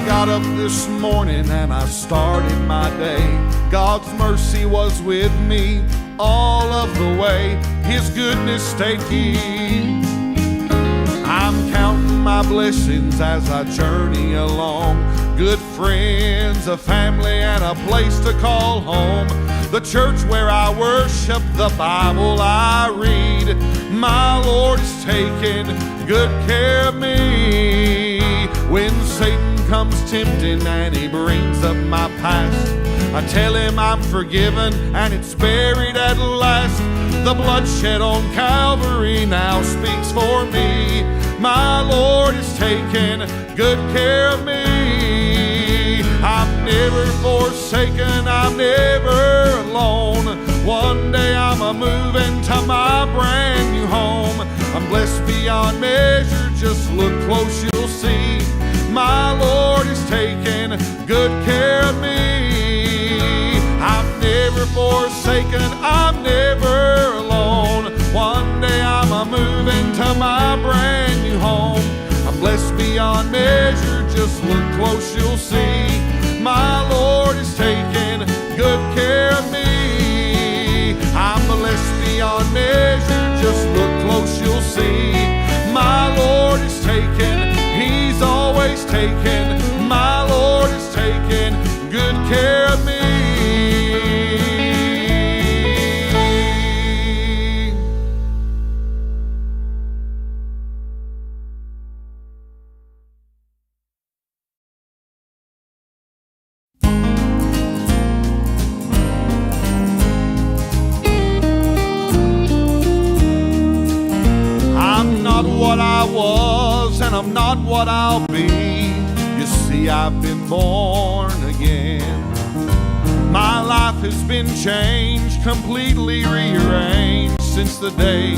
got up this morning and I started my day. God's mercy was with me all of the way. His goodness stayed key. I'm counting my blessings as I journey along. Good friends, a family, and a place to call home. The church where I worship, the Bible I read. My Lord's taking good care of me. When Satan comes tempting and he brings up my past, I tell him I'm forgiven and it's buried at last. The bloodshed on Calvary now speaks for me. My Lord is taking good care of me. I'm never forsaken, I'm never alone. One day I'm a-moving to my brand new home. I'm blessed beyond measure, just look close, you'll see. My Lord is taking good care of me. I'm never forsaken, I'm never alone. One day I'm a-moving to my brand new home. I'm blessed beyond measure, just look close, you'll see. My Lord is taking good care of me. I'm blessed beyond measure, just look close, you'll see. My Lord is taking, He's always taking. My Lord is taking good care of me. What I was and I'm not what I'll be. You see, I've been born again. My life has been changed, completely rearranged since the day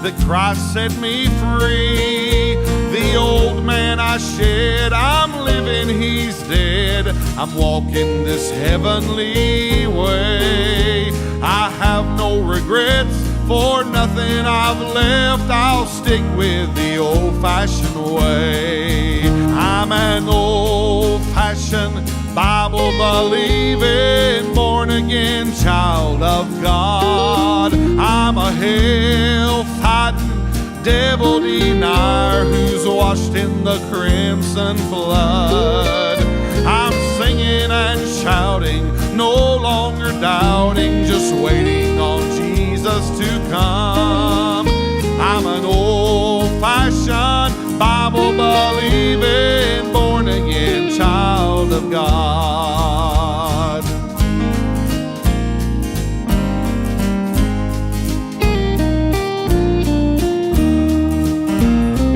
that Christ set me free. The old man I shed, I'm living, He's dead. I'm walking this heavenly way. I have no regrets, for nothing I've left. I'll stick with the old-fashioned way. I'm an old-fashioned, Bible-believing, born-again child of God. I'm a hell-fighting, devil-denier who's washed in the crimson flood. I'm singing and shouting, no longer doubting, just waiting on Jesus to come. I'm an old-fashioned, Bible-believing, born-again child of God.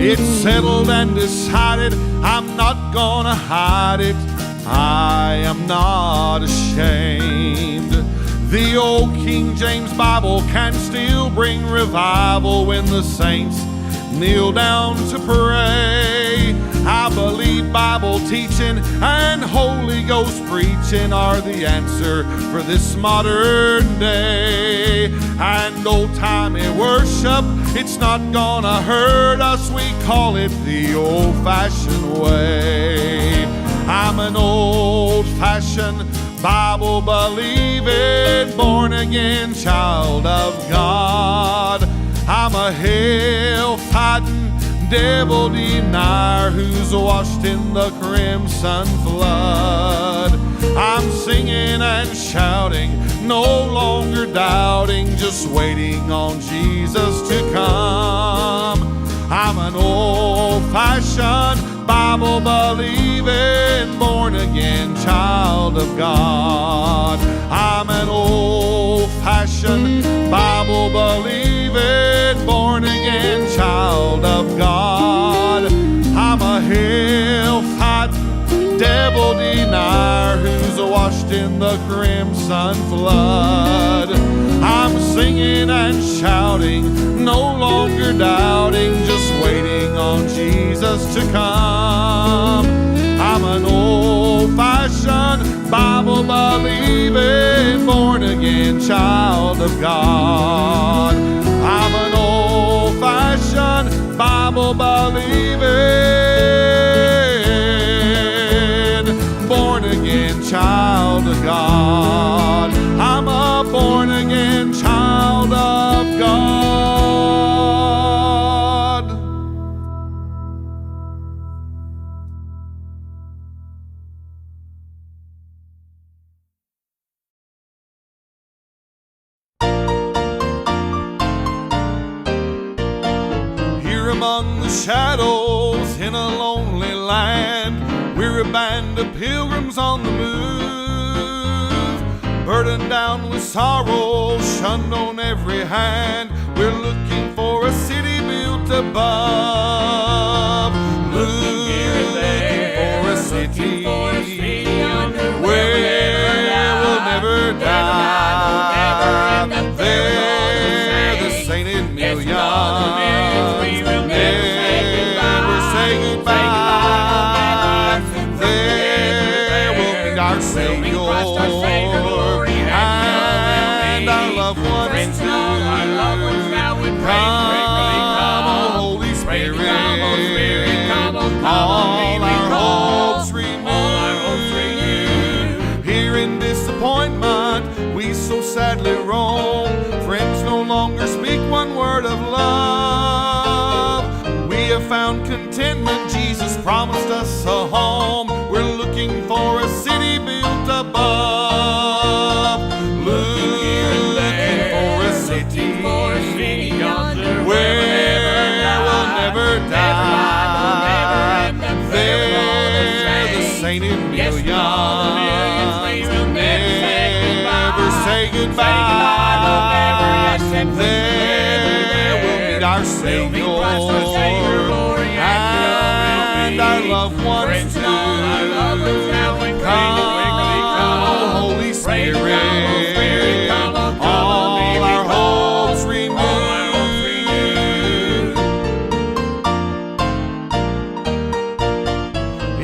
It's settled and decided, I'm not gonna hide it. I am not ashamed. The old King James Bible can still bring revival when the saints kneel down to pray. I believe Bible teaching and Holy Ghost preaching are the answer for this modern day. And old-timey worship, it's not gonna hurt us. We call it the old-fashioned way. I'm an old-fashioned, Bible-believing, born-again child of God. I'm a hell-fighting, devil-denier who's washed in the crimson flood. I'm singing and shouting, no longer doubting, just waiting on Jesus to come. I'm an old-fashioned, Bible-believing, born-again child of God. I'm an old-fashioned, Bible-believing, born-again child of God. I'm a hell-fighting, devil-denier who's washed in the crimson flood. I'm singing and shouting, no longer doubting, just waiting on Jesus to come. I'm an old-fashioned, Bible-believing, born-again child of God. I'm an old-fashioned, Bible-believing, among the shadows in a lonely land. We're a band of pilgrims on the move, burdened down with sorrow, shunned on every hand. We're looking for a city built above, looking for a city where we'll never die. There the sainted millions never say goodbye. There we'll meet our Savior and our loved ones too. Come, O Holy Spirit, all our hopes renewed. Here in disappointment we so sadly roam. Friends no longer speak one word of love. We have found contentment, Jesus promised us a home. We're looking for a city built above, looking for a city where we'll never die. There the sainted millions never say goodbye. There we'll meet our Savior and our loved ones too. Come, O Holy Spirit, all our hopes renewed.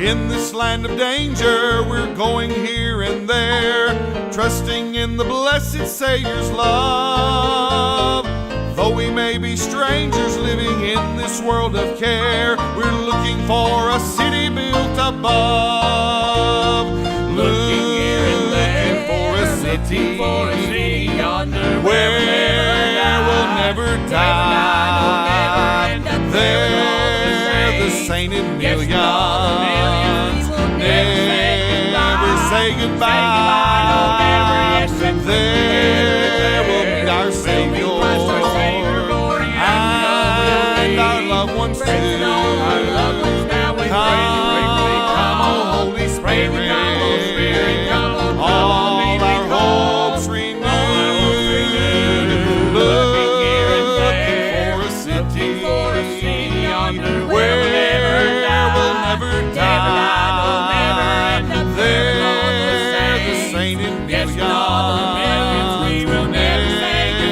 In this land of danger, we're going here and there, trusting in the blessed Savior's love. Though we may be strangers living in this world of care, we're looking for a city built above, looking for a city where we'll never die. There the sainted millions never say goodbye. There we'll meet our Savior and our loved ones too. Come, O Holy Spirit, all our hopes renewed. Looking for a city where we'll never die. There the sainted millions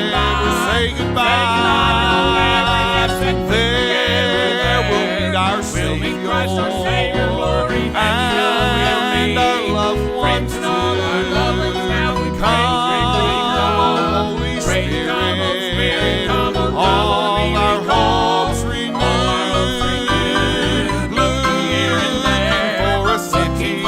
never say goodbye. There we'll meet our Savior and our loved ones too. Come, O Holy Spirit, all our hopes renewed. Looking for a city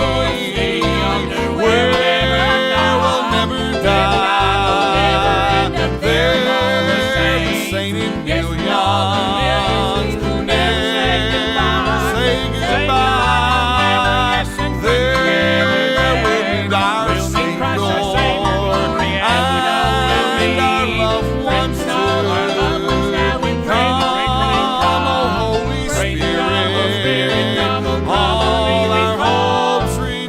where we'll never die. There the sainted millions never say goodbye. There we'll meet our Savior and our loved ones too. Come, O Holy Spirit, all our hopes renewed.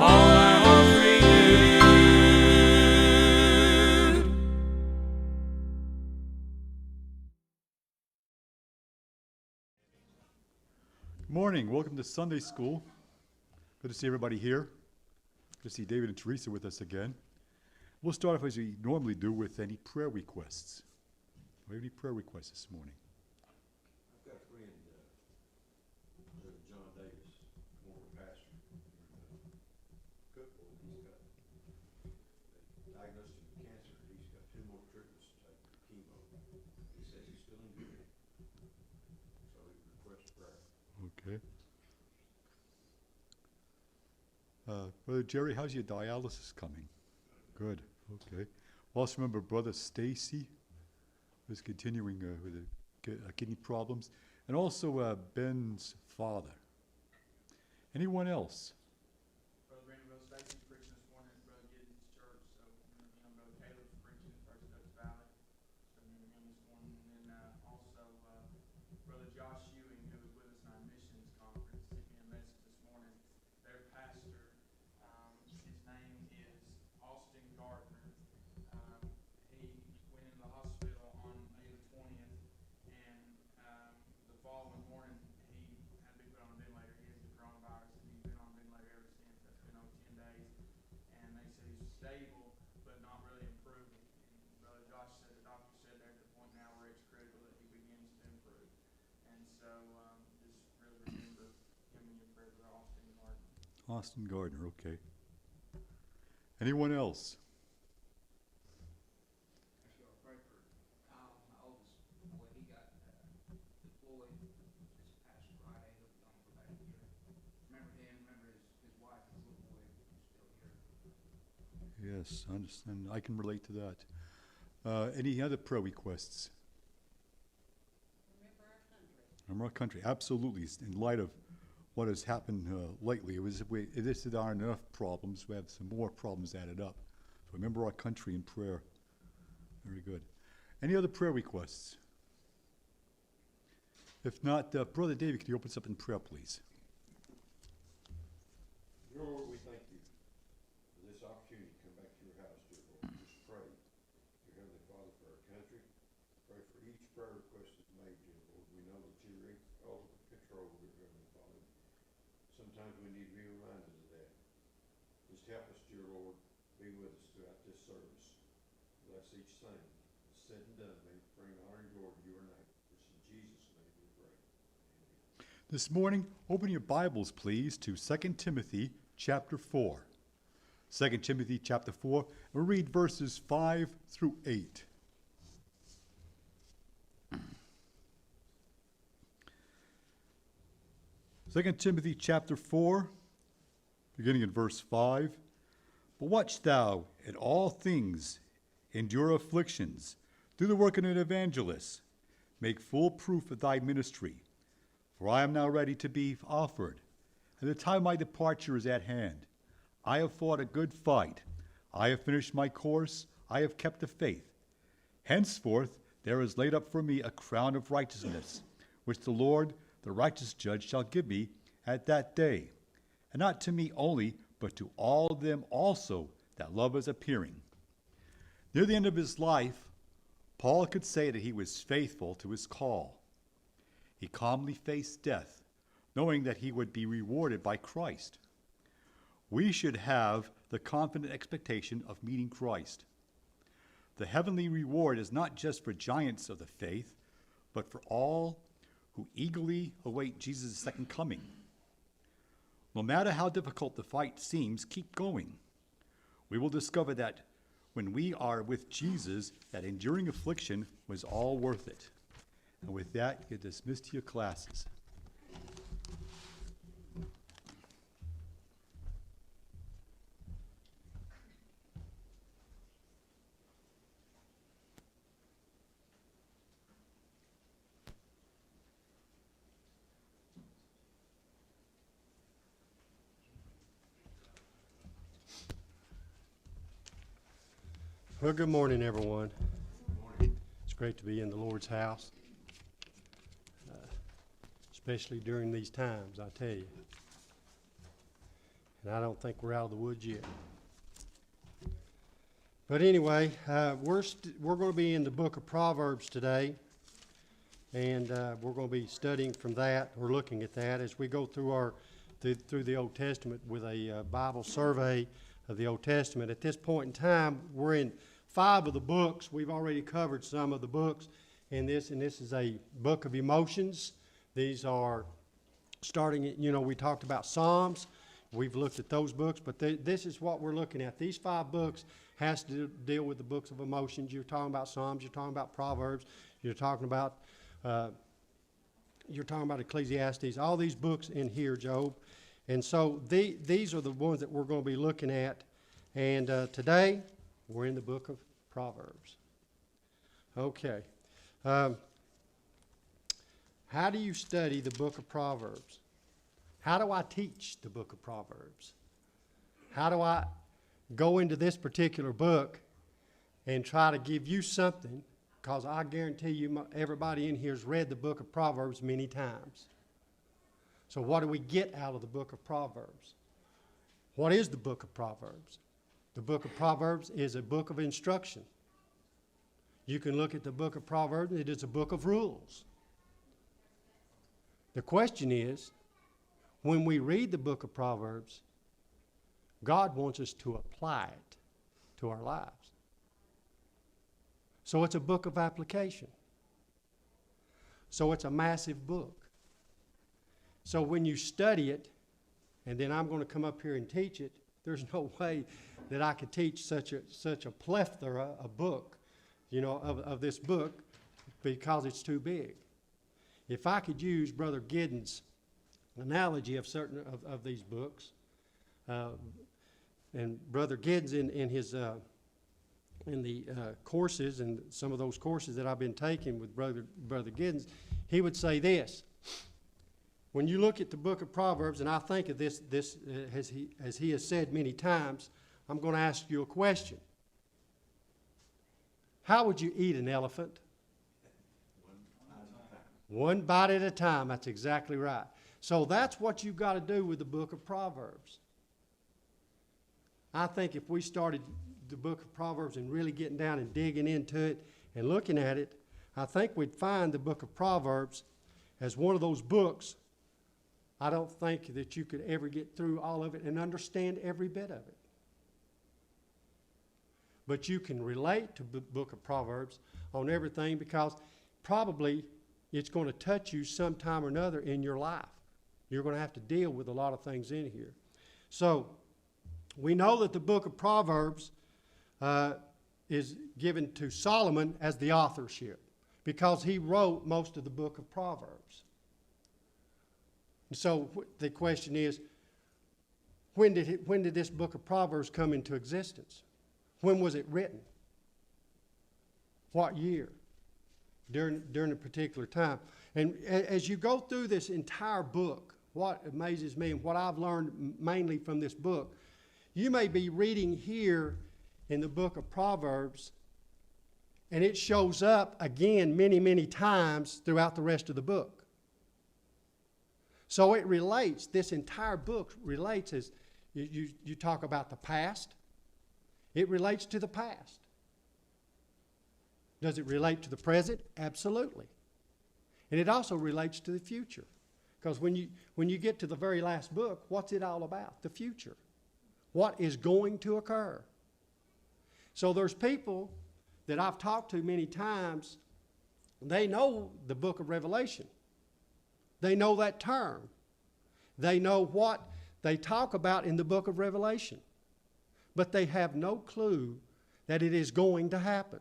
Good morning. Welcome to Sunday School. Good to see everybody here. Good to see David and Teresa with us again. We'll start off as we normally do with any prayer requests. Do we have any prayer requests this morning? I've got a friend, John Davis, former pastor in Cookville. He's got diagnosed with cancer. He's got 2 more treatments to take for chemo. He says he's still in good. So he requests prayer. Okay. Brother Jerry, how's your dialysis coming? Good. Okay. Also remember Brother Stacy was continuing with kidney problems, and also Ben's father. Anyone else? Brother Brandon, Brother Stacy's preaching this morning at Brother Gideon's church, so Brother Caleb's preaching at First Oaks Valley, so him this morning, and then also Brother Josh Ewing So just really remember him in your prayer, Brother Austin Gardner. Austin Gardner, okay. Anyone else? Actually, I'll pray for Kyle, my oldest boy. He got deployed this past Friday. He'll be gone for about a year. Remember him, remember his wife and his little boy who's still here. Yes, I understand. I can relate to that. Any other prayer requests? Remember our country, absolutely. In light of what has happened lately, this aren't enough problems. We have some more problems added up. So remember our country in prayer. Very good. Any other prayer requests? If not, Brother David, could you open us up in prayer, please? Dear Lord, we thank you for this opportunity to come back to your house, dear Lord. We just pray, dear Heavenly Father, for our country. Pray for each prayer request that's made, dear Lord. We know that you're in ultimate control, dear Heavenly Father. Sometimes we need to be reminded of that. Just help us, dear Lord. Be with us throughout this service. Bless each thing. Said and done, may it bring honor and glory to your name. It's in Jesus' name we pray. Amen. This morning, open your Bibles, please, to 2 Timothy chapter 4. 2 Timothy chapter 4, and we'll read verses 5 through 8. Second Timothy chapter 4, beginning in verse 5. But watch thou in all things, endure afflictions, do the work of an evangelist, make full proof of thy ministry. For I am now ready to be offered, and the time of my departure is at hand. I have fought a good fight. I have finished my course. I have kept the faith. Henceforth there is laid up for me a crown of righteousness, which the Lord, the righteous judge, shall give me at that day, and not to me only, but to all them also that love his appearing. Near the end of his life, Paul could say that he was faithful to his call. He calmly faced death, knowing that he would be rewarded by Christ. We should have the confident expectation of meeting Christ. The heavenly reward is not just for giants of the faith, but for all who eagerly await Jesus' second coming. No matter how difficult the fight seems, keep going. We will discover that when we are with Jesus, that enduring affliction was all worth it. And with that, you're dismissed to your classes. Well, good morning, everyone. It's great to be in the Lord's house, especially during these times, I tell you. And I don't think we're out of the woods yet. But anyway, we're going to be in the book of Proverbs today, and we're going to be studying from that, or looking at that, as we go through through the Old Testament with a Bible survey of the Old Testament. At this point in time, we're in 5 of the books. We've already covered some of the books in this, and this is a book of emotions. These are starting, we talked about Psalms. We've looked at those books, but this is what we're looking at. These 5 books has to deal with the books of emotions. You're talking about Psalms, you're talking about Proverbs, you're talking about Ecclesiastes, all these books in here, Job. And so these are the ones that we're going to be looking at. And today, we're in the book of Proverbs. Okay. How do you study the book of Proverbs? How do I teach the book of Proverbs? How do I go into this particular book and try to give you something? Because I guarantee you everybody in here has read the book of Proverbs many times. So what do we get out of the book of Proverbs? What is the book of Proverbs? The book of Proverbs is a book of instruction. You can look at the book of Proverbs, it is a book of rules. The question is, when we read the book of Proverbs, God wants us to apply it to our lives. So it's a book of application. So it's a massive book. So when you study it, and then I'm going to come up here and teach it, there's no way that I could teach such a plethora of book, of this book, because it's too big. If I could use Brother Giddens' analogy of certain of these books, and Brother Giddens in his in the courses and some of those courses that I've been taking with Brother Giddens, he would say this: when you look at the book of Proverbs, and I think of this as he has said many times, I'm going to ask you a question. How would you eat an elephant? One bite at a time. That's exactly right. So that's what you've got to do with the book of Proverbs. I think if we started the book of Proverbs and really getting down and digging into it and looking at it, I think we'd find the book of Proverbs as one of those books. I don't think that you could ever get through all of it and understand every bit of it. But you can relate to the book of Proverbs on everything, because probably it's going to touch you sometime or another in your life. You're going to have to deal with a lot of things in here. So we know that the book of Proverbs is given to Solomon as the authorship, because he wrote most of the book of Proverbs. And so the question is, when did this book of Proverbs come into existence? When was it written? What year? During a particular time. And as you go through this entire book, what amazes me and what I've learned mainly from this book, you may be reading here in the book of Proverbs, and it shows up again many, many times throughout the rest of the book. So it relates, this entire book relates, as you talk about the past, it relates to the past. Does it relate to the present? Absolutely. And it also relates to the future. Because when you get to the very last book, what's it all about? The future. What is going to occur? So there's people that I've talked to many times, they know the book of Revelation. They know that term. They know what they talk about in the book of Revelation. But they have no clue that it is going to happen.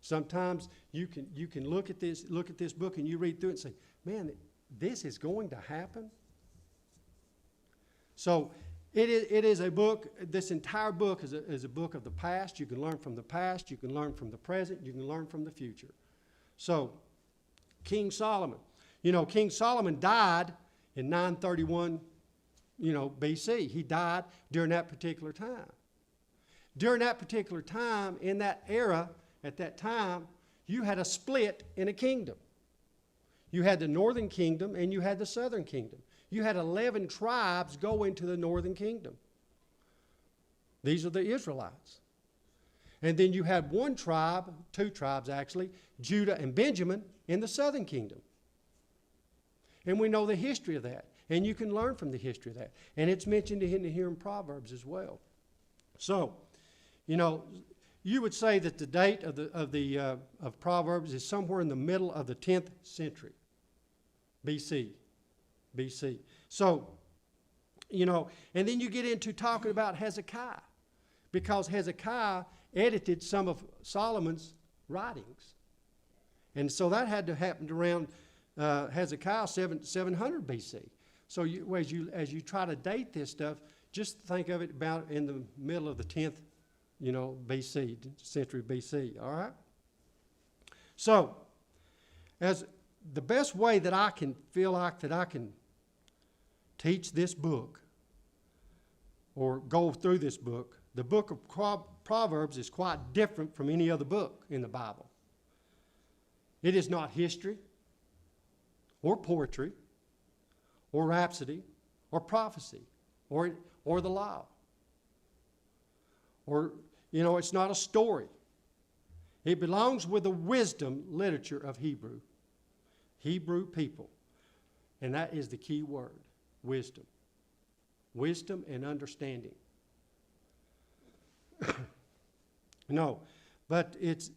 Sometimes you can look at this book and you read through it and say, man, this is going to happen. So it is a book, this entire book is a book of the past. You can learn from the past, you can learn from the present, you can learn from the future. So, King Solomon. King Solomon died in 931, BC. He died during that particular time. During that particular time, in that era, at that time, you had a split in a kingdom. You had the northern kingdom and you had the southern kingdom. You had 11 tribes go into the northern kingdom. These are the Israelites. And then you had one tribe, two tribes actually, Judah and Benjamin, in the southern kingdom. And we know the history of that. And you can learn from the history of that. And it's mentioned here in Proverbs as well. So, you would say that the date of Proverbs is somewhere in the middle of the 10th century, BC. So, and then you get into talking about Hezekiah, because Hezekiah edited some of Solomon's writings. And so that had to happen around Hezekiah 700 BC. So as you try to date this stuff, just think of it about in the middle of the 10th century BC, all right? So, as the best way that I can feel like that I can teach this book or go through this book, the book of Proverbs is quite different from any other book in the Bible. It is not history or poetry or rhapsody or prophecy or the law. Or, it's not a story. It belongs with the wisdom literature of Hebrew people. And that is the key word, wisdom. Wisdom and understanding. No, but it's,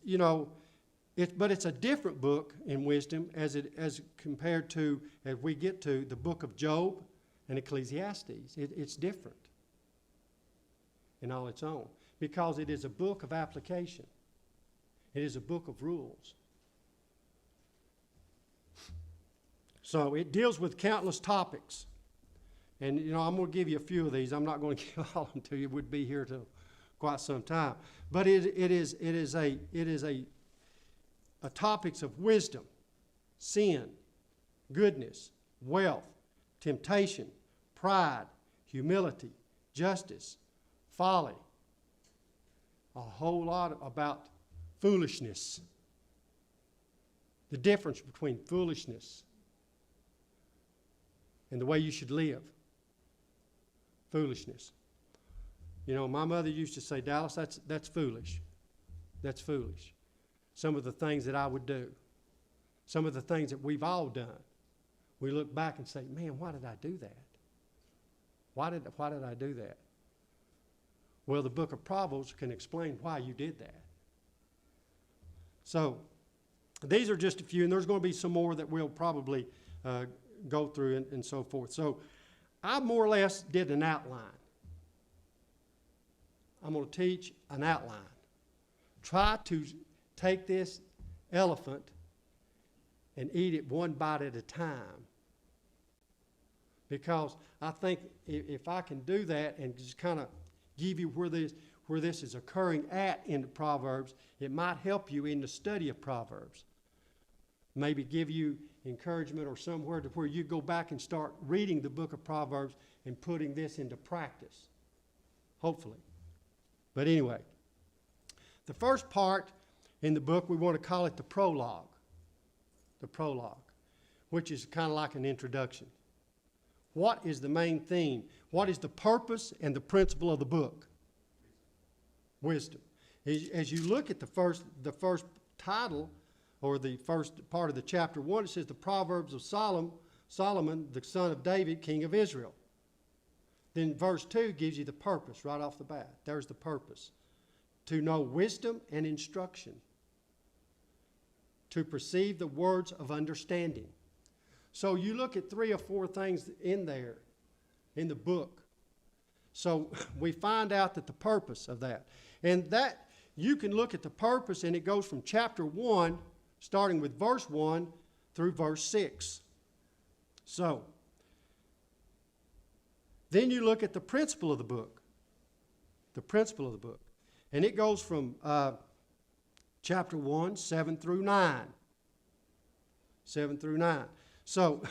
But it's a different book in wisdom as compared to, as we get to the book of Job and Ecclesiastes. It's different in all its own, because it is a book of application. It is a book of rules. So it deals with countless topics. And, I'm going to give you a few of these. I'm not going to give all of them to you. We'd be here till quite some time. But it is a topics of wisdom, sin, goodness, wealth, temptation, pride, humility, justice, folly. A whole lot about foolishness. The difference between foolishness and the way you should live. Foolishness. My mother used to say, Dallas, that's foolish. That's foolish. Some of the things that I would do. Some of the things that we've all done. We look back and say, man, why did I do that? Why did I do that? Well, the book of Proverbs can explain why you did that. So, these are just a few, and there's going to be some more that we'll probably go through and so forth. So, I more or less did an outline. I'm going to teach an outline. Try to take this elephant and eat it one bite at a time. Because I think if I can do that and just kind of give you where this is occurring at in the Proverbs, it might help you in the study of Proverbs. Maybe give you encouragement or somewhere to where you go back and start reading the book of Proverbs and putting this into practice. Hopefully. But anyway, the first part in the book, we want to call it the prologue. The prologue, which is kind of like an introduction. What is the main theme? What is the purpose and the principle of the book? Wisdom. As you look at the first title, or the first part of the chapter 1, it says the Proverbs of Solomon, the son of David, king of Israel. Then verse 2 gives you the purpose right off the bat. There's the purpose. To know wisdom and instruction. To perceive the words of understanding. So you look at 3 or 4 things in there, in the book. So we find out that the purpose of that. And that, you can look at the purpose, and it goes from chapter 1, starting with verse 1, through verse 6. So, then you look at the principle of the book. The principle of the book. And it goes from chapter 1, 7 through 9. 7 through 9. So,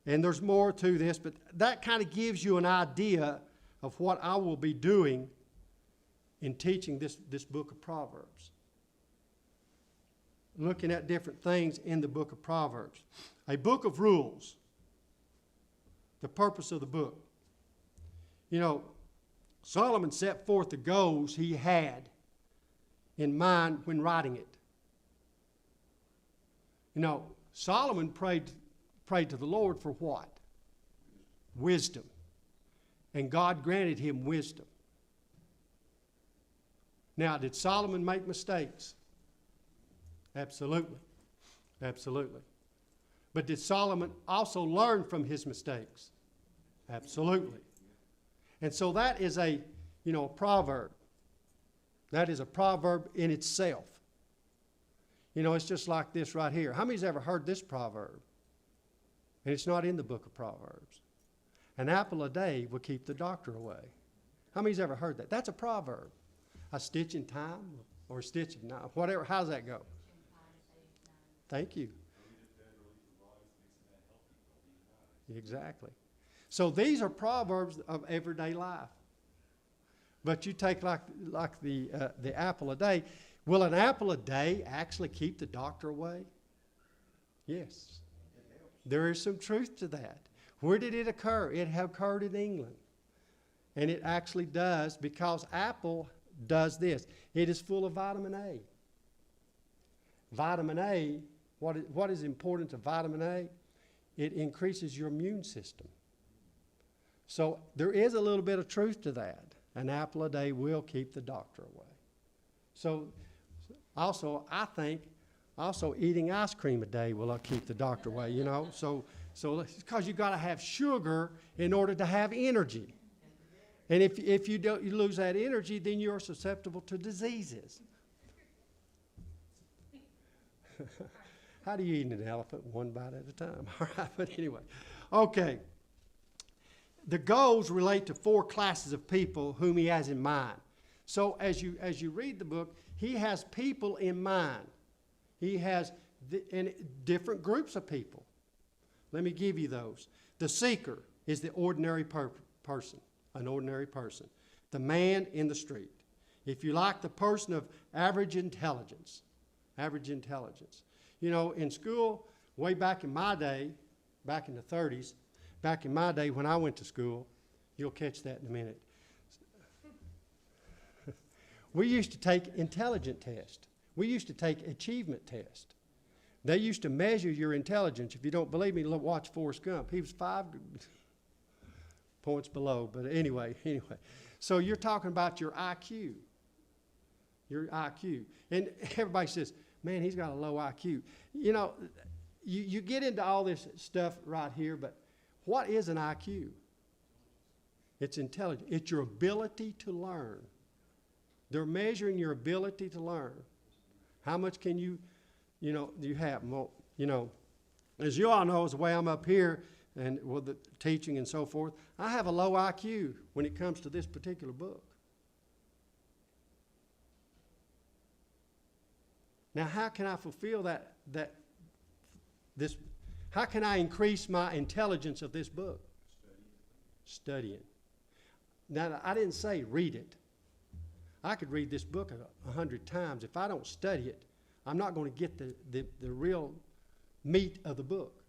and there's more to this, but that kind of gives you an idea of what I will be doing in teaching this book of Proverbs. Looking at different things in the book of Proverbs. A book of rules. The purpose of the book. Solomon set forth the goals he had in mind when writing it. Solomon prayed to the Lord for what? Wisdom. And God granted him wisdom. Now, did Solomon make mistakes? Absolutely. Absolutely. But did Solomon also learn from his mistakes? Absolutely. And so that is a proverb. That is a proverb in itself. It's just like this right here. How many's ever heard this proverb? And it's not in the book of Proverbs. An apple a day will keep the doctor away. How many's ever heard that? That's a proverb. A stitch in time or a stitch in time, whatever. How does that go? Thank you. Exactly. So these are proverbs of everyday life. But you take like the apple a day. Will an apple a day actually keep the doctor away? Yes. There is some truth to that. Where did it occur? It occurred in England. And it actually does, because apple does this. It is full of vitamin A. Vitamin A, what is important to vitamin A? It increases your immune system. So there is a little bit of truth to that. An apple a day will keep the doctor away. So Also, I think, also eating ice cream a day will keep the doctor away, you know? So because you got to have sugar in order to have energy. And if you don't, you lose that energy, then you're susceptible to diseases. How do you eat an elephant? One bite at a time. All right, but anyway. Okay. The goals relate to 4 classes of people whom he has in mind. So as you read the book, he has people in mind. He has different groups of people. Let me give you those. The seeker is the ordinary person, an ordinary person. The man in the street. If you like, the person of average intelligence. Average intelligence. You know, in school, way back in my day, back in the 30s, back in my day when I went to school, you'll catch that in a minute. We used to take intelligence tests. We used to take achievement tests. They used to measure your intelligence. If you don't believe me, look, watch Forrest Gump. He was 5 points below, but anyway. So you're talking about your IQ. Your IQ. And everybody says, man, he's got a low IQ. You know, you get into all this stuff right here, but what is an IQ? It's intelligence. It's your ability to learn. They're measuring your ability to learn. How much can you have? Well, you know, as you all know, as the way I'm up here and with the teaching and so forth, I have a low IQ when it comes to this particular book. Now, how can I fulfill how can I increase my intelligence of this book? Studying. Now, I didn't say read it. I could read this book 100 times. If I don't study it, I'm not going to get the real meat of the book.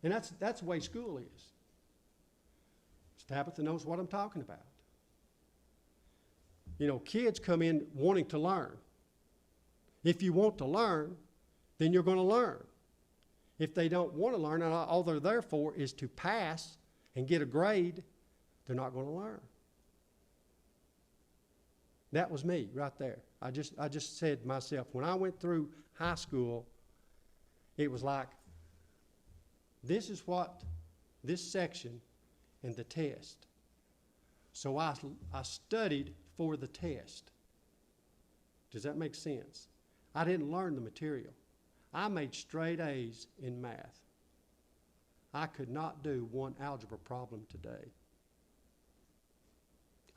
And that's the way school is. Tabitha knows what I'm talking about. You know, kids come in wanting to learn. If you want to learn, then you're going to learn. If they don't want to learn and all they're there for is to pass and get a grade, they're not going to learn. That was me right there. I just said to myself, when I went through high school, it was like, this is what this section and the test. So I studied for the test. Does that make sense? I didn't learn the material. I made straight A's in math. I could not do one algebra problem today.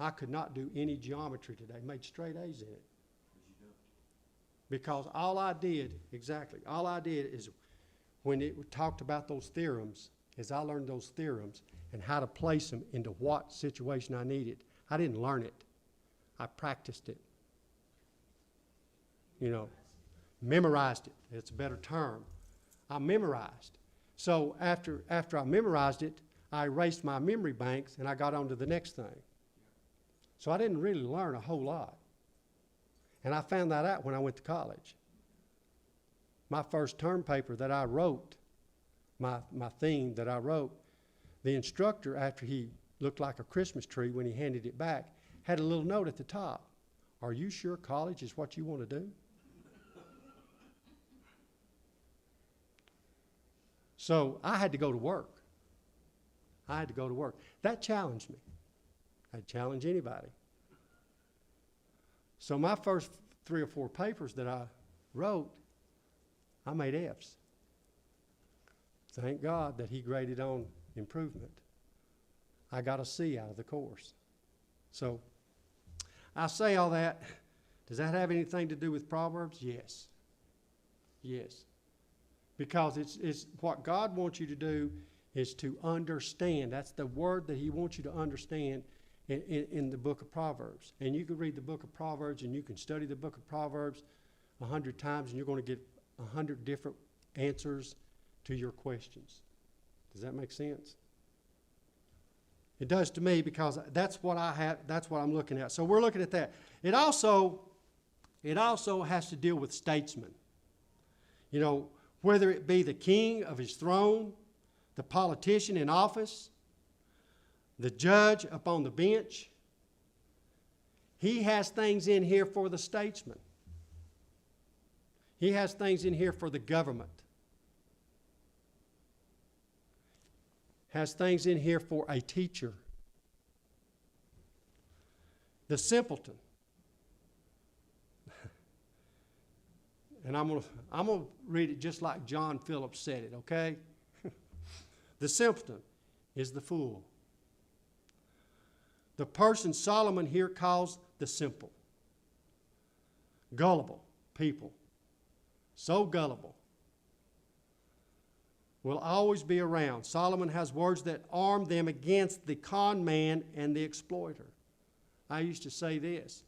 I could not do any geometry today. Made straight A's in it. Because all I did is when it talked about those theorems, is I learned those theorems and how to place them into what situation I needed. I didn't learn it. I practiced it. You know, memorized it. It's a better term. I memorized. So after I memorized it, I erased my memory banks and I got on to the next thing. So I didn't really learn a whole lot. And I found that out when I went to college. My first term paper that I wrote, my theme that I wrote, the instructor, after he looked like a Christmas tree when he handed it back, had a little note at the top. Are you sure college is what you want to do? So I had to go to work. That challenged me. I'd challenge anybody. So my first 3 or 4 papers that I wrote, I made F's. Thank God that he graded on improvement. I got a C out of the course. So I say all that. Does that have anything to do with Proverbs? Yes. Yes. Because it's what God wants you to do is to understand. That's the word that he wants you to understand in the book of Proverbs. And you can read the book of Proverbs and you can study the book of Proverbs 100 times and you're going to get 100 different answers to your questions. Does that make sense? It does to me, because that's what I have, that's what I'm looking at. So we're looking at that. It also has to deal with statesmen. You know, whether it be the king of his throne, the politician in office, the judge up on the bench, he has things in here for the statesman. He has things in here for the government. Has things in here for a teacher. The simpleton. And I'm gonna read it just like John Phillips said it, okay? The simpleton is the fool. The person Solomon here calls the simple. Gullible people, so gullible, will always be around. Solomon has words that arm them against the con man and the exploiter. I used to say this,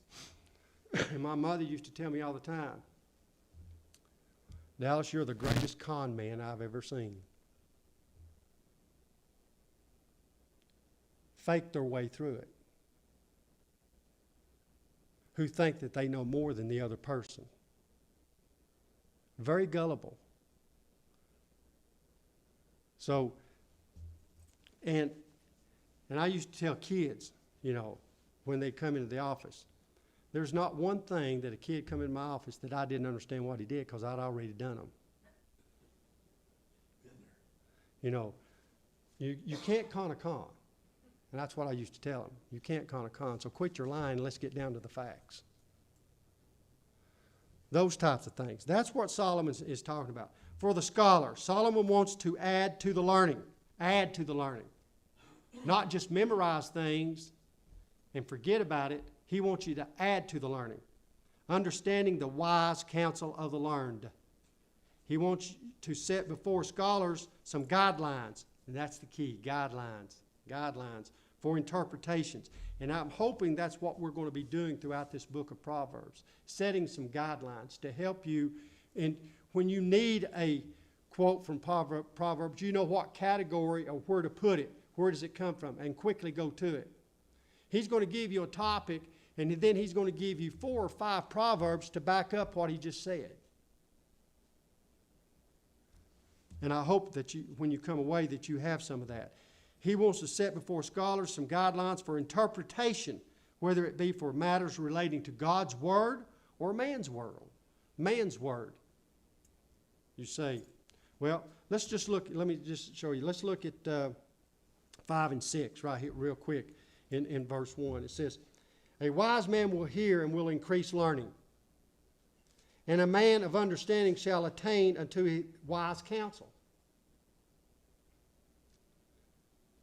and my mother used to tell me all the time, Dallas, you're the greatest con man I've ever seen. Fake their way through it. Who think that they know more than the other person. Very gullible. So, and I used to tell kids, you know, when they come into the office, there's not one thing that a kid come in my office that I didn't understand what he did because I'd already done them. You know, you can't con a con. And that's what I used to tell them. You can't con a con, so quit your lying and let's get down to the facts. Those types of things. That's what Solomon is talking about. For the scholar, Solomon wants to add to the learning. Add to the learning. Not just memorize things and forget about it. He wants you to add to the learning. Understanding the wise counsel of the learned. He wants you to set before scholars some guidelines. And that's the key, guidelines. Guidelines for interpretations. And I'm hoping that's what we're going to be doing throughout this book of Proverbs. Setting some guidelines to help you. And when you need a quote from Proverbs, you know what category or where to put it. Where does it come from? And quickly go to it. He's going to give you a topic, and then he's going to give you 4 or 5 proverbs to back up what he just said. And I hope that when you come away that you have some of that. He wants to set before scholars some guidelines for interpretation, whether it be for matters relating to God's Word or man's word. Man's Word. You say, well, let's just look, let me just show you. Let's look at 5 and 6 right here real quick in verse 1. It says, a wise man will hear and will increase learning, and a man of understanding shall attain unto wise counsel.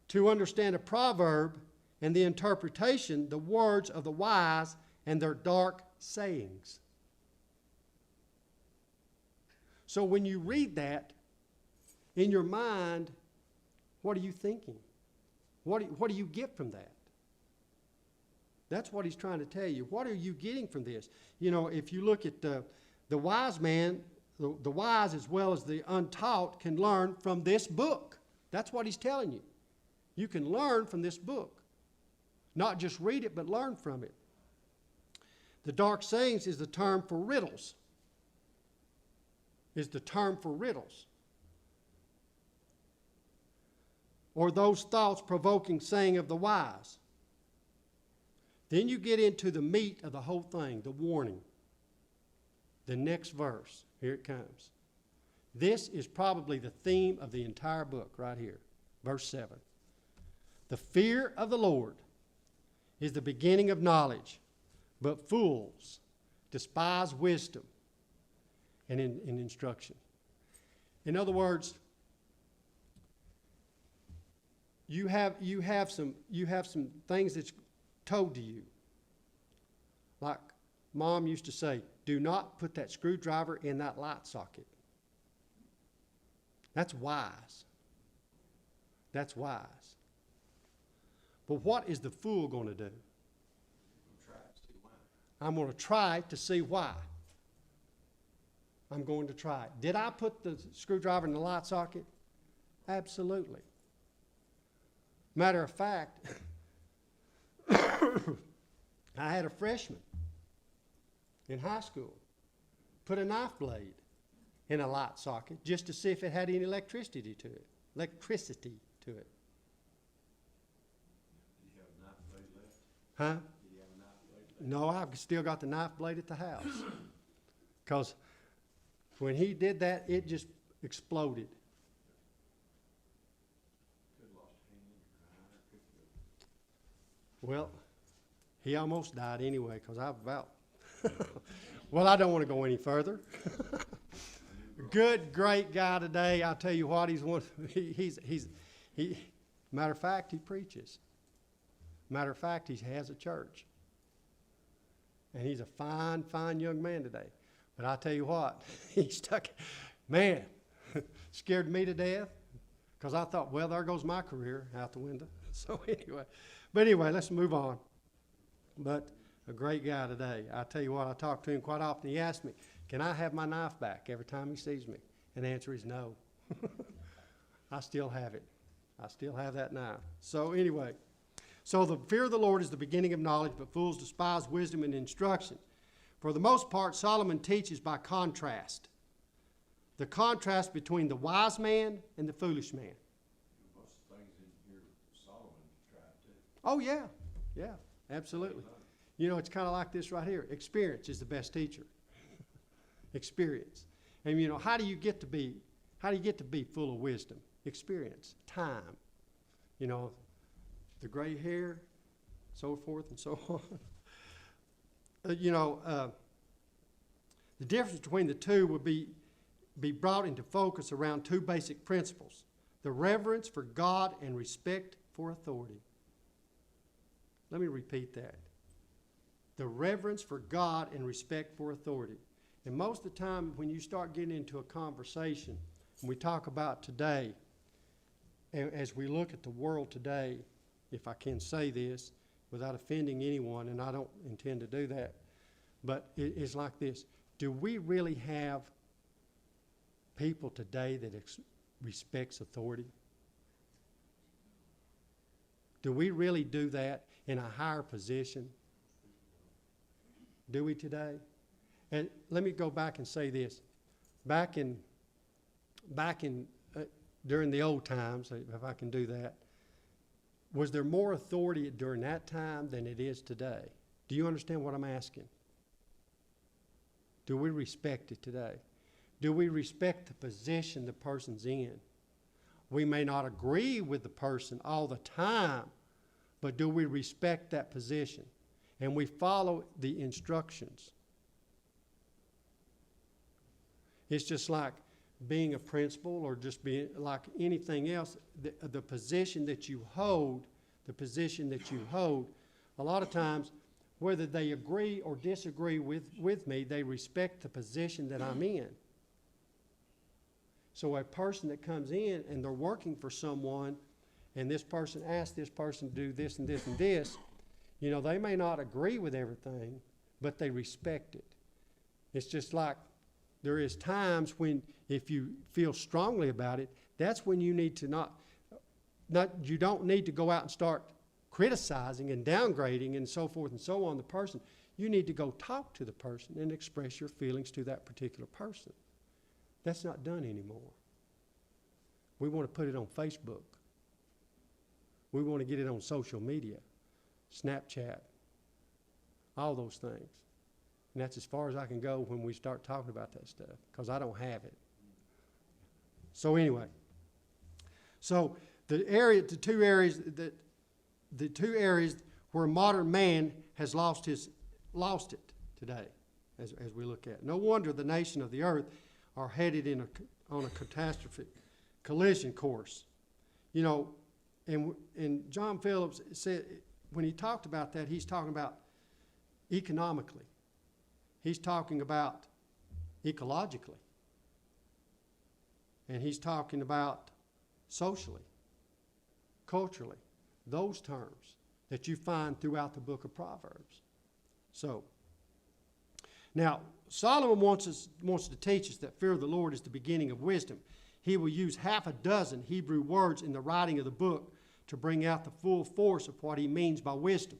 To understand a proverb and the interpretation, the words of the wise and their dark sayings. So when you read that, in your mind, what are you thinking? What do you get from that? That's what he's trying to tell you. What are you getting from this? You know, if you look at the wise man, the wise as well as the untaught can learn from this book. That's what he's telling you. You can learn from this book. Not just read it, but learn from it. The dark sayings is the term for riddles. Is the term for riddles. Or those thoughts-provoking saying of the wise. Then you get into the meat of the whole thing, the warning. The next verse, here it comes. This is probably the theme of the entire book right here, verse 7. The fear of the Lord is the beginning of knowledge, but fools despise wisdom and instruction. In other words, you have some things that's told to you. Like Mom used to say, do not put that screwdriver in that light socket. That's wise. That's wise. But what is the fool going to do? I'm going to try to see why. I'm going to try it. Did I put the screwdriver in the light socket? Absolutely. Matter of fact, I had a freshman in high school put a knife blade in a light socket just to see if it had any electricity to it. Huh? No, I've still got the knife blade at the house. Because When he did that, it just exploded. Well, he almost died anyway, because I about. Well, I don't want to go any further. Good, great guy today. I'll tell you what, he's one. Matter of fact, he preaches. Matter of fact, he has a church, and he's a fine, fine young man today. But I tell you what, he stuck. Man, scared me to death, because I thought, well, there goes my career out the window. So anyway, let's move on. But a great guy today. I tell you what, I talk to him quite often. He asks me, can I have my knife back every time he sees me? And the answer is no. I still have it. I still have that knife. So anyway, so the fear of the Lord is the beginning of knowledge, but fools despise wisdom and instruction. For the most part, Solomon teaches by contrast. The contrast between the wise man and the foolish man. Most things in here, Solomon tried to. Oh, yeah. Yeah, absolutely. You know, it's kind of like this right here. Experience is the best teacher. Experience. And, you know, how do you get to be full of wisdom? Experience. Time. You know, the gray hair, so forth and so on. The difference between the two would be brought into focus around two basic principles: the reverence for God and respect for authority. Let me repeat that. The reverence for God and respect for authority. And most of the time when you start getting into a conversation, and we talk about today, and as we look at the world today, if I can say this without offending anyone, and I don't intend to do that, but it's like this. Do we really have people today that respects authority? Do we really do that in a higher position? Do we today? And let me go back and say this. Back in during the old times, if I can do that, was there more authority during that time than it is today? Do you understand what I'm asking? Do we respect it today? Do we respect the position the person's in? We may not agree with the person all the time, but do we respect that position? And we follow the instructions. It's just like being a principal or just being like anything else. The position that you hold, a lot of times, whether they agree or disagree with me, they respect the position that I'm in. So a person that comes in and they're working for someone, and this person asks this person to do this and this and this, you know, they may not agree with everything, but they respect it. It's just like there is times when if you feel strongly about it, that's when you need to you don't need to go out and start criticizing and downgrading and so forth and so on the person. You need to go talk to the person and express your feelings to that particular person. That's not done anymore. We want to put it on Facebook. We want to get it on social media, Snapchat, all those things. And that's as far as I can go when we start talking about that stuff, because I don't have it. So anyway, so the two areas where modern man has lost it today, as we look at it. No wonder the nation of the earth are headed on a catastrophic collision course. You know, and John Phillips said, when he talked about that, he's talking about economically. He's talking about ecologically. And he's talking about socially, culturally, those terms that you find throughout the book of Proverbs. So, now, Solomon wants to teach us that fear of the Lord is the beginning of wisdom. He will use half a dozen Hebrew words in the writing of the book to bring out the full force of what he means by wisdom.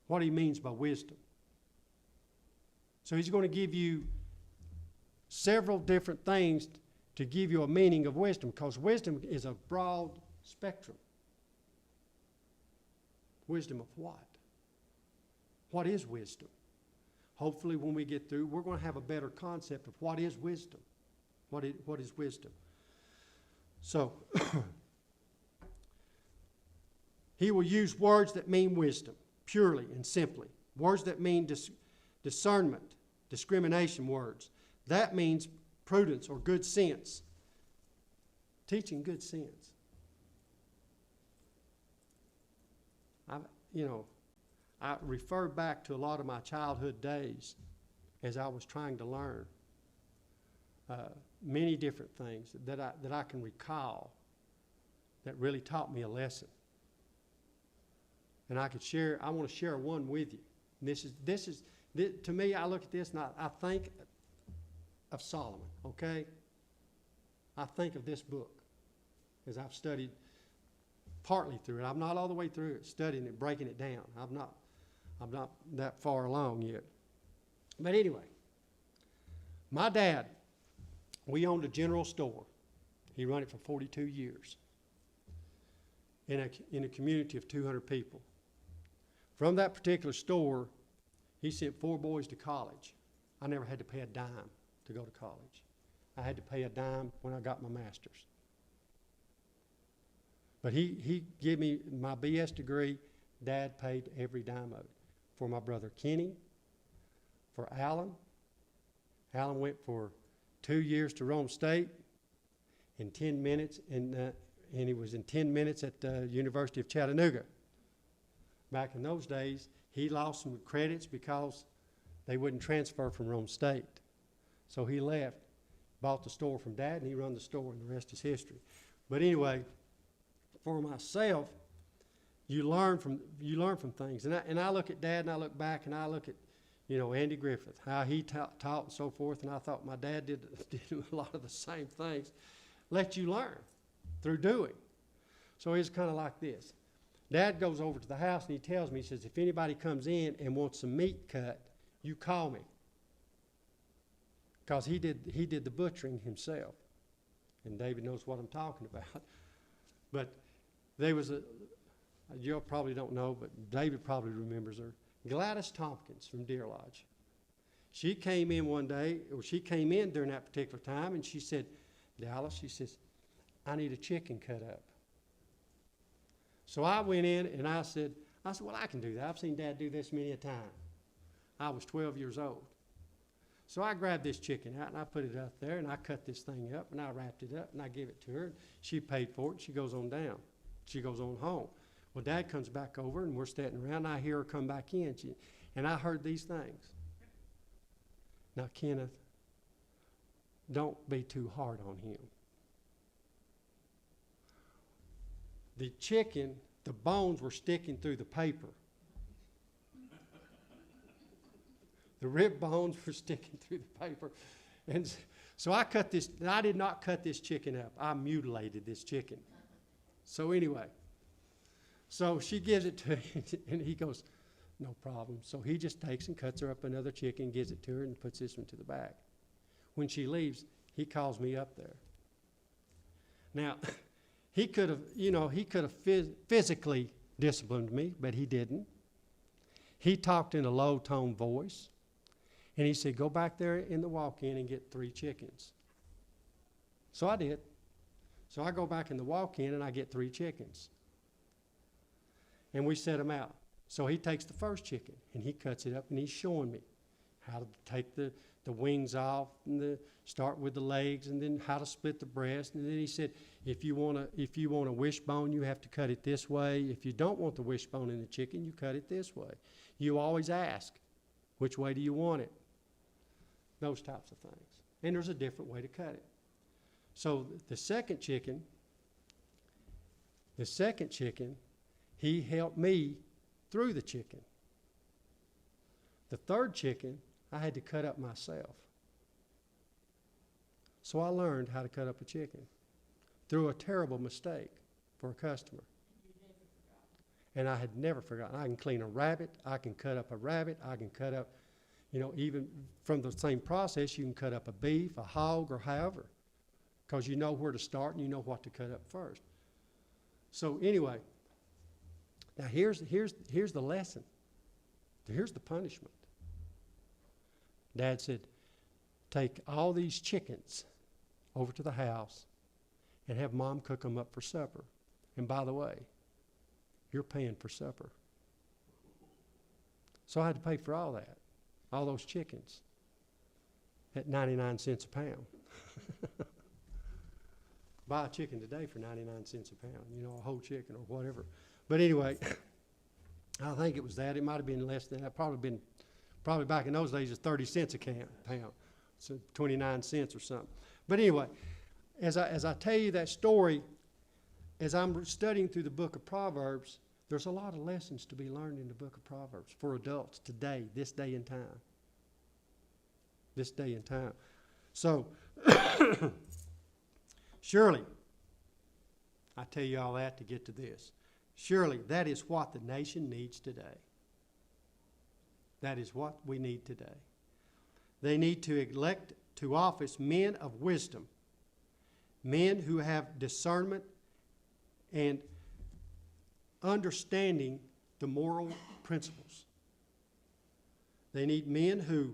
What he means by wisdom. So he's going to give you several different things to give you a meaning of wisdom, because wisdom is a broad spectrum. Wisdom of what? What is wisdom? hopefully when we get through, we're going to have a better concept of what is wisdom. What is wisdom? So, he will use words that mean wisdom, purely and simply. Words that mean discernment, discrimination words. That means prudence or good sense. Teaching good sense. I refer back to a lot of my childhood days as I was trying to learn many different things that I can recall that really taught me a lesson. And I want to share one with you. And this is to me, I look at this and I think of Solomon, okay? I think of this book as I've studied partly through it. I'm not all the way through it, studying it, breaking it down. I'm not that far along yet. But anyway, my dad, we owned a general store. He ran it for 42 years in a community of 200 people. From that particular store, he sent 4 boys to college. I never had to pay a dime to go to college. I had to pay a dime when I got my master's. But he gave me my BS degree. Dad paid every dime of it. For my brother Kenny, for Alan. Alan went for 2 years to Rome State in 10 minutes, and he was in 10 minutes at the University of Chattanooga. Back in those days, he lost some credits because they wouldn't transfer from Rome State. So he left, bought the store from Dad, and he run the store, and the rest is history. But anyway, for myself, you learn from things. And I look at Dad, and I look back, and I look at, Andy Griffith, how he taught and so forth, and I thought my dad did a lot of the same things. Let you learn through doing. So it's kind of like this. Dad goes over to the house, and he tells me, he says, if anybody comes in and wants some meat cut, you call me. Because he did the butchering himself. And David knows what I'm talking about. But there was you probably don't know, but David probably remembers her. Gladys Tompkins from Deer Lodge. She came in one day, or she came in during that particular time, and she said, Dallas, she says, I need a chicken cut up. So I went in and I said, well, I can do that. I've seen Dad do this many a time. I was 12 years old. So I grabbed this chicken out and I put it up there and I cut this thing up and I wrapped it up and I gave it to her. And she paid for it and she goes on down. She goes on home. Well, Dad comes back over and we're standing around and I hear her come back in. And I heard these things. Now, Kenneth, don't be too hard on him. The chicken, the bones were sticking through the paper. The rib bones were sticking through the paper. And so I cut this, and I did not cut this chicken up. I mutilated this chicken. So anyway, so she gives it to him, and he goes, no problem. So he just takes and cuts her up another chicken, gives it to her, and puts this one to the back. When she leaves, he calls me up there. Now, he could have physically disciplined me, but he didn't. He talked in a low-tone voice, and he said, go back there in the walk-in and get 3 chickens. So I did. So I go back in the walk-in, and I get 3 chickens. And we set them out. So he takes the first chicken, and he cuts it up, and he's showing me how to take the wings off, and start with the legs, and then how to split the breast. And then he said, if you want a wishbone, you have to cut it this way. If you don't want the wishbone in the chicken, you cut it this way. You always ask, which way do you want it? Those types of things. And there's a different way to cut it. So the second chicken, he helped me through the chicken. The third chicken, I had to cut up myself. So I learned how to cut up a chicken through a terrible mistake for a customer. And I had never forgotten. I can clean a rabbit. I can cut up a rabbit. I can cut up, even from the same process, you can cut up a beef, a hog, or however, because you know where to start and you know what to cut up first. So anyway, now here's the lesson. Here's the punishment. Dad said, take all these chickens over to the house and have Mom cook them up for supper. And by the way, you're paying for supper. So I had to pay for all that, all those chickens, at 99 cents a pound. Buy a chicken today for 99 cents a pound, you know, a whole chicken or whatever. But anyway, I think it was that. It might have been less than that. Probably back in those days, it's 30 cents a pound, so 29 cents or something. But anyway, as I tell you that story, as I'm studying through the book of Proverbs, there's a lot of lessons to be learned in the book of Proverbs for adults today, this day and time. This day and time. So, surely, I tell you all that to get to this. Surely, that is what the nation needs today. That is what we need today. They need to elect to office men of wisdom, men who have discernment and understanding the moral principles. They need men who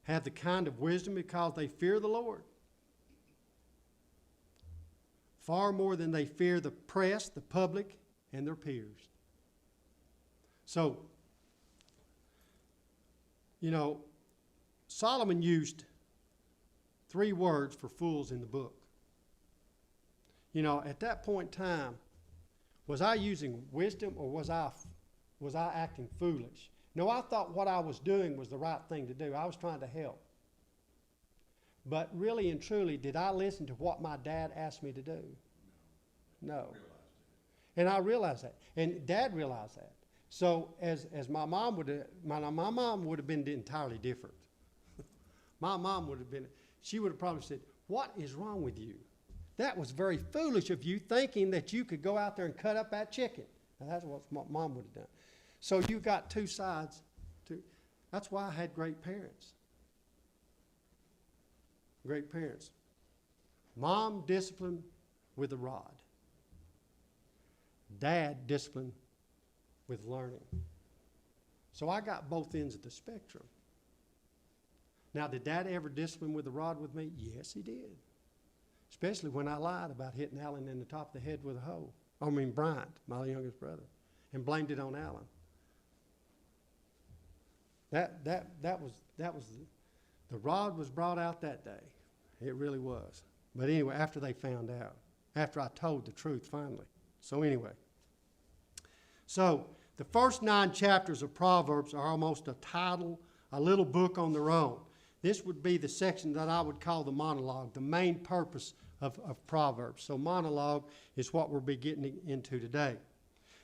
have the kind of wisdom because they fear the Lord far more than they fear the press, the public, and their peers. So, you know, Solomon used 3 words for fools in the book. You know, at that point in time, was I using wisdom or was I acting foolish? No, I thought what I was doing was the right thing to do. I was trying to help. But really and truly, did I listen to what my dad asked me to do? No. And I realized that. And Dad realized that. So as my mom would have been entirely different. My mom would have been, she would have probably said, what is wrong with you? That was very foolish of you thinking that you could go out there and cut up that chicken. Now, that's what Mom would have done. So you got 2 sides. That's why I had great parents. Great parents. Mom disciplined with a rod. Dad disciplined with learning. So I got both ends of the spectrum. Now, did Dad ever discipline with a rod with me? Yes, he did. Especially when I lied about hitting Alan in the top of the head with a hoe. Bryant, my youngest brother, and blamed it on Alan. That was the rod was brought out that day. It really was. But anyway, after they found out, after I told the truth finally. So anyway, so the first 9 chapters of Proverbs are almost a title, a little book on their own. This would be the section that I would call the monologue, the main purpose of Proverbs. So monologue is what we'll be getting into today.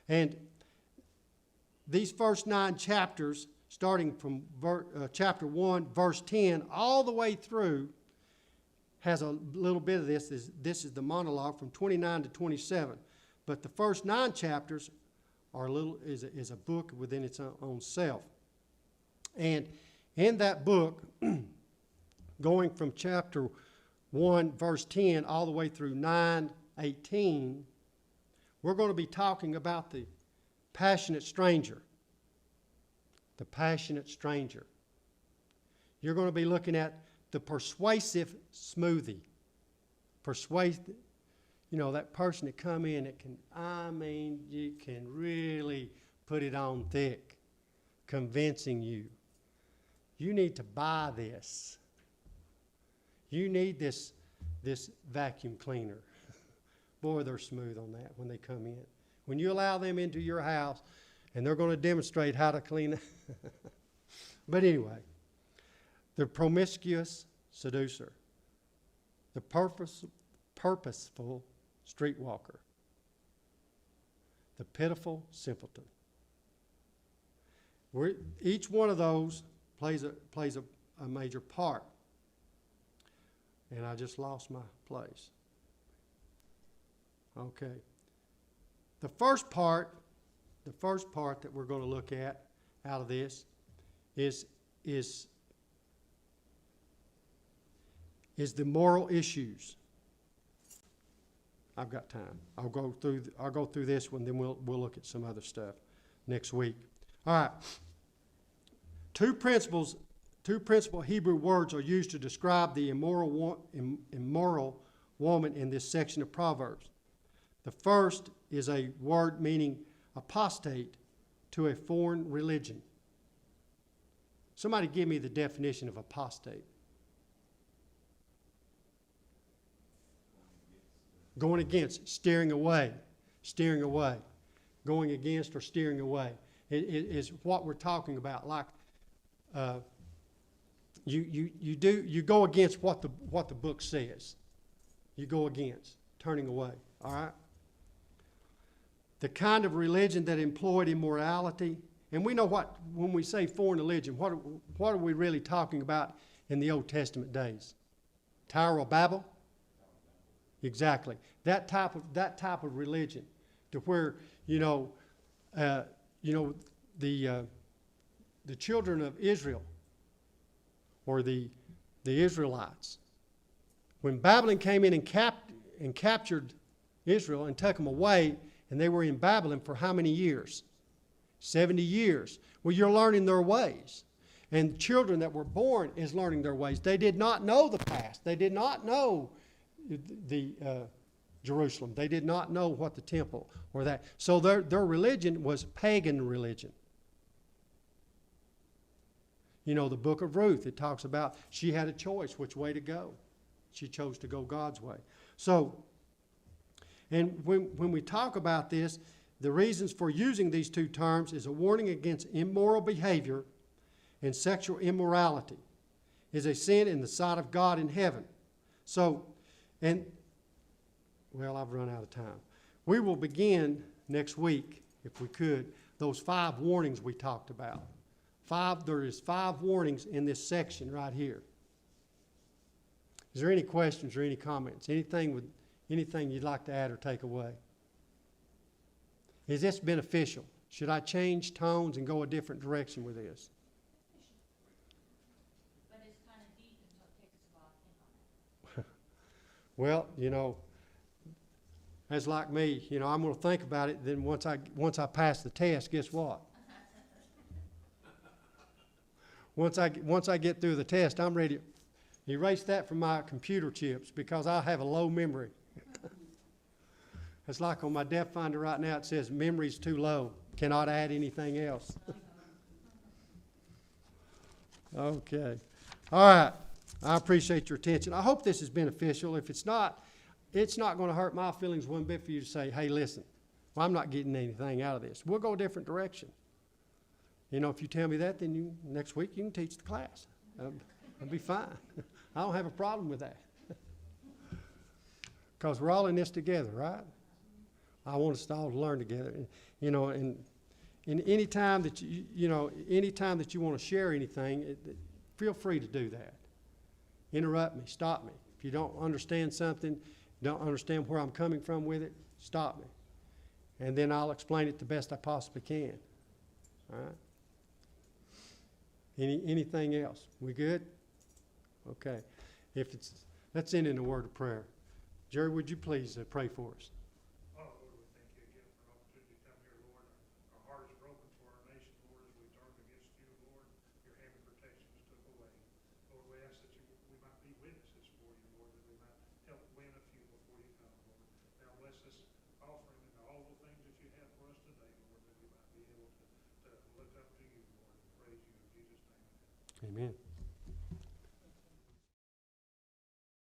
And these first 9 chapters, starting from chapter 1, verse 10, all the way through, has a little bit of this. This is the monologue from 29 to 27. But the first 9 chapters are is a book within its own self. And in that book, going from chapter 1, verse 10, all the way through 9:18, we're going to be talking about the passionate stranger. The passionate stranger. You're going to be looking at the persuasive smoothie. Persuasive, you know, that person that come in that you can really put it on thick, convincing you. You need to buy this. You need this vacuum cleaner. Boy, they're smooth on that when they come in. When you allow them into your house, and they're going to demonstrate how to clean it. But anyway, the promiscuous seducer, the purposeful streetwalker, the pitiful simpleton. Each one of those plays a major part. And I just lost my place. Okay. The first part that we're going to look at out of this is the moral issues. I've got time. I'll go through this one, then we'll look at some other stuff next week. All right. Two principal Hebrew words are used to describe the immoral woman in this section of Proverbs. The first is a word meaning apostate to a foreign religion. Somebody give me the definition of apostate. Going against, steering away, going against or steering away. It is what we're talking about. Like you go against what the book says. You go against, turning away. All right. The kind of religion that employed immorality, and we know what when we say foreign religion, what are we really talking about in the Old Testament days? Tower of Babel. Exactly. That type of religion, to where the children of Israel, or the Israelites, when Babylon came in and captured Israel and took them away, and they were in Babylon for how many years? 70 years. Well, you're learning their ways. And children that were born is learning their ways. They did not know the past. They did not know the Jerusalem. They did not know what the temple or that. So their religion was pagan religion. You know, the book of Ruth, it talks about she had a choice which way to go. She chose to go God's way. So, and when we talk about this, the reasons for using these two terms is a warning against immoral behavior and sexual immorality is a sin in the sight of God in heaven. So, I've run out of time. We will begin next week, if we could, those 5 warnings we talked about. There is 5 warnings in this section right here. Is there any questions or any comments? Anything you'd like to add or take away? Is this beneficial? Should I change tones and go a different direction with this? But it's kind of deep, and so it takes us a while to think on it. Well, as like me, I'm going to think about it. Then once I pass the test, guess what? Once I get through the test, I'm ready to erase that from my computer chips because I have a low memory. It's like on my depth finder right now, it says memory's too low, cannot add anything else. Okay. All right. I appreciate your attention. I hope this is beneficial. If it's not going to hurt my feelings one bit for you to say, hey, listen, I'm not getting anything out of this. We'll go a different direction. If you tell me that, then next week you can teach the class. That'll be fine. I don't have a problem with that. Because we're all in this together, right? I want us all to learn together. And any time that anytime that you want to share anything, feel free to do that. Interrupt me, stop me. If you don't understand something, don't understand where I'm coming from with it, stop me. And then I'll explain it the best I possibly can. All right? Anything else? We good? Okay. Let's end in a word of prayer. Jerry, would you please pray for us? Oh, Lord, we thank you again for an opportunity to come here, Lord. Our heart is broken for our nation, Lord, as we turn against you, Lord. Your hand of protection is took away. Lord, we ask that we might be witnesses for you, Lord, that we might help win a few before you come, Lord. Now bless this offering and all the things that you have for us today, Lord, that we might be able to look up to you, Lord, and praise you in Jesus' name. Amen.